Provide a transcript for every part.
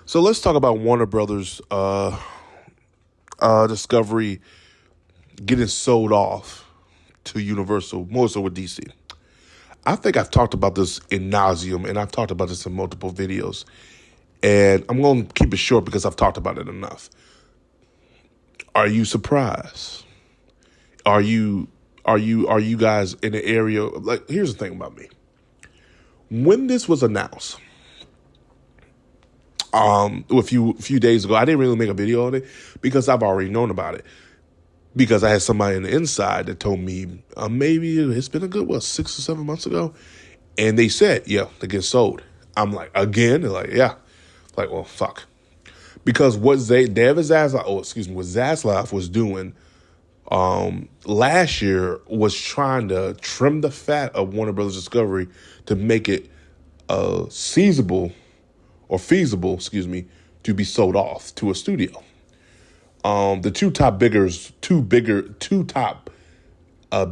So let's talk about Warner Brothers Discovery getting sold off to Universal, more so with DC. I think I've talked about this in nauseum, and I've talked about this in multiple videos. And I'm going to keep it short because I've talked about it enough. Are you surprised? Are you guys in the area? Like, here's the thing about me. When this was announced, a few days ago, I didn't really make a video on it because I've already known about it. Because I had somebody on the inside that told me maybe it's been a good, 6 or 7 months ago. And they said, yeah, they get sold. I'm like, again? They're like, yeah. Like, well, fuck. Because what Zaslav was doing last year was trying to trim the fat of Warner Brothers Discovery to make it feasible, to be sold off to a studio. The two top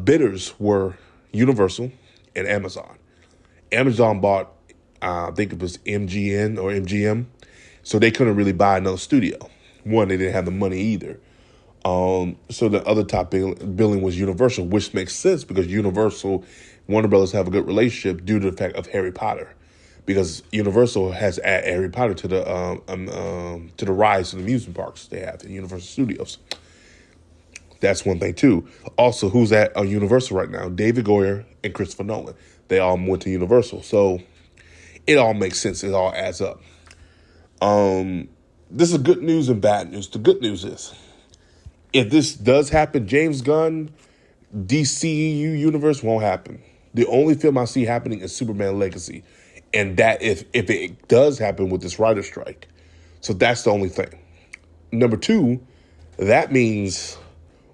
bidders were Universal and Amazon. Amazon bought, I think it was MGM, so they couldn't really buy another studio. One, they didn't have the money either. So the other top billing was Universal, which makes sense because Warner Brothers have a good relationship due to the fact of Harry Potter. Because Universal has added Harry Potter to the rides and amusement parks they have in Universal Studios. That's one thing too. Also, who's at Universal right now? David Goyer and Christopher Nolan. They all went to Universal, so it all makes sense. It all adds up. This is good news and bad news. The good news is, if this does happen, James Gunn, DCEU universe won't happen. The only film I see happening is Superman Legacy. And that if it does happen with this writer strike. So that's the only thing. Number two, that means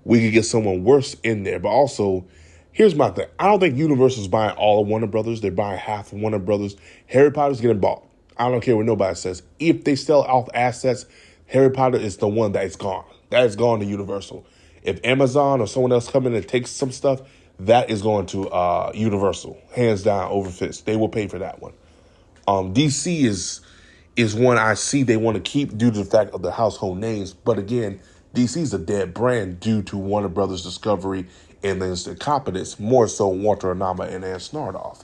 we could get someone worse in there. But also, here's my thing. I don't think Universal's buying all of Warner Brothers. They're buying half of Warner Brothers. Harry Potter's getting bought. I don't care what nobody says. If they sell off assets, Harry Potter is the one that is gone. That is gone to Universal. If Amazon or someone else come in and takes some stuff, that is going to Universal. Hands down, over fist. They will pay for that one. DC is one I see they want to keep due to the fact of the household names. But again, DC is a dead brand due to Warner Brothers Discovery and then the incompetence, more so Walter Anama and Ann Snardoff.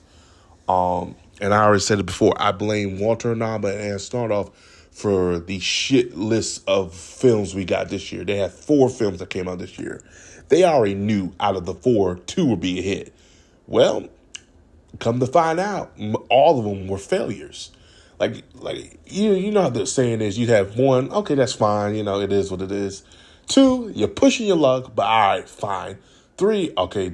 And I already said it before, I blame Walter Anama and Ann Snardoff for the shit list of films we got this year. They had 4 films that came out this year. They already knew out of the 4, 2 would be a hit. Well, come to find out, all of them were failures. Like you know how the saying is, you have 1, okay, that's fine, it is what it is. 2, you're pushing your luck, but all right, fine. 3, okay,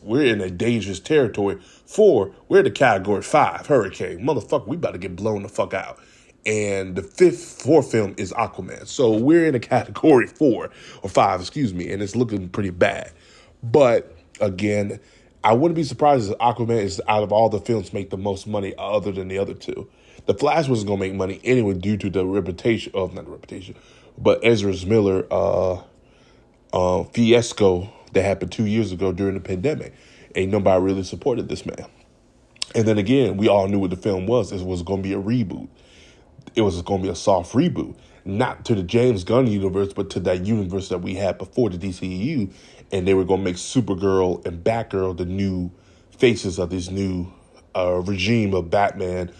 we're in a dangerous territory. 4, we're in the category 5, hurricane. Motherfucker, we about to get blown the fuck out. And the 4th film is Aquaman. So we're in a category 4 or 5, and it's looking pretty bad. But again, I wouldn't be surprised if Aquaman is out of all the films make the most money other than the other 2. The Flash wasn't going to make money anyway due to the but Ezra Miller fiasco that happened 2 years ago during the pandemic. Ain't nobody really supported this man. And then again, we all knew what the film was. It was going to be a reboot. It was going to be a soft reboot. Not to the James Gunn universe, but to that universe that we had before the DCEU. And they were going to make Supergirl and Batgirl the new faces of this new regime of Batman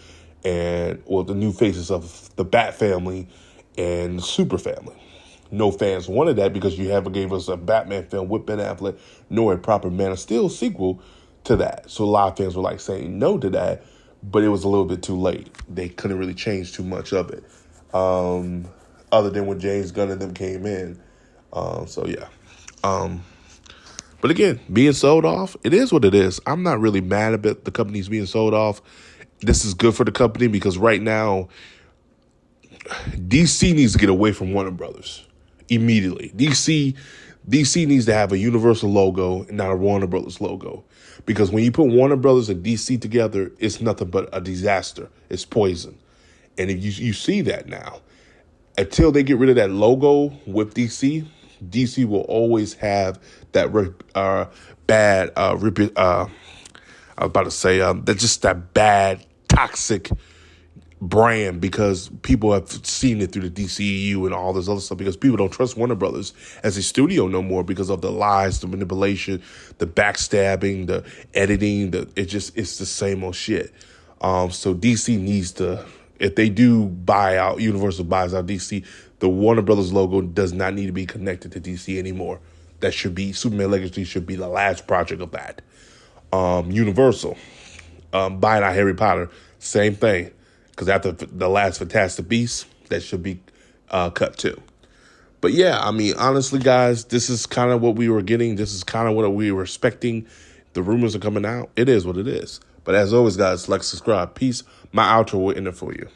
and, the new faces of the Bat family and the Super family. No fans wanted that because you haven't gave us a Batman film with Ben Affleck nor a proper Man of Steel sequel to that. So a lot of fans were like saying no to that, but it was a little bit too late. They couldn't really change too much of it, other than when James Gunn and them came in. But again, being sold off, it is what it is. I'm not really mad about the companies being sold off. This is good for the company because right now, DC needs to get away from Warner Brothers immediately. DC needs to have a Universal logo and not a Warner Brothers logo. Because when you put Warner Brothers and DC together, it's nothing but a disaster. It's poison. And if you see that now, until they get rid of that logo with DC, DC will always have that bad, I was about to say, that bad, toxic brand, because people have seen it through the DCEU and all this other stuff, because people don't trust Warner Brothers as a studio no more because of the lies, the manipulation, the backstabbing, the editing. It's the same old shit. So DC needs to, if they do buy out, Universal buys out DC, the Warner Brothers logo does not need to be connected to DC anymore. That should be, Superman Legacy should be the last project of that. Universal buying out Harry Potter, same thing. Because after the last Fantastic Beasts, that should be cut too. But yeah, I mean, honestly, guys, this is kind of what we were getting. This is kind of what we were expecting. The rumors are coming out. It is what it is. But as always, guys, like, subscribe. Peace. My outro will end it for you.